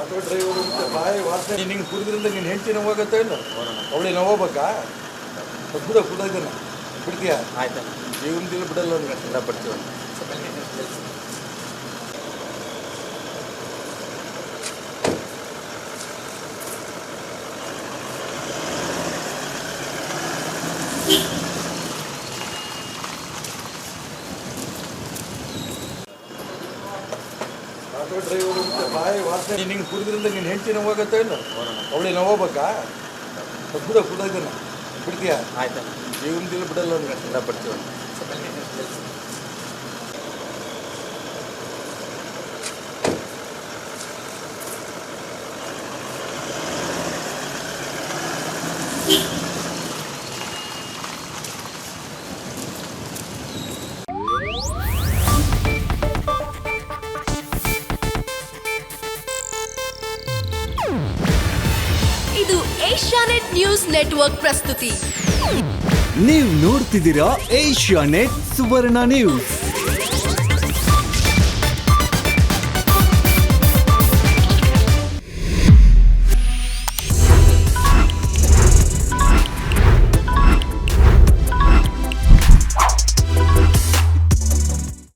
Auto driver ಮತ್ತು ಬಾಯಿ ವಾಸನೆ ನಿಂಗೆ ಕುಡಿದ್ರಿಂದ ನೀನು ಹೆಂಡತಿ ನೋವಾಗತ್ತಾ ಇಲ್ಲ ಅವಳಿ ನೋವಾಗಬೇಕಾ ಬಿಡ ಕುಡಿಯೋದನ್ನ ಬಿಡ್ತೀಯಾ ಆಯ್ತು ಜೀವನದಲ್ಲಿ ಬಿಡಲ್ಲ ಅವ್ನಿಗೆ ಎಲ್ಲ ಬಿಡ್ತೀವಿ. ಆಟೋ ಡ್ರೈವರು ಮತ್ತು ಬಾಯಿ ವಾಸನೆ ನಿಂಗೆ ಕುಡಿದ್ರಿಂದ ನೀನು ಹೆಂಡತಿ ನೋವಾಗತ್ತಾ ಇಲ್ಲ ಅವಳಿ ನೋವಾಗಬೇಕಾ ಬಿಡ ಕುಡಿಯೋದನ್ನ ಬಿಡ್ತೀಯಾ ಆಯ್ತು ಜೀವನದಲ್ಲಿ ಬಿಡಲ್ಲ ಅವ್ನಿಗೆ ಎಲ್ಲ ಬಿಡ್ತೀವಿ. ಇದು ಏಷ್ಯಾನೆಟ್ ನ್ಯೂಸ್ ನೆಟ್ವರ್ಕ್ ಪ್ರಸ್ತುತಿ. ನೀವು ನೋಡ್ತಿದ್ದೀರಾ ಏಷ್ಯಾನೆಟ್ ಸುವರ್ಣ ನ್ಯೂಸ್.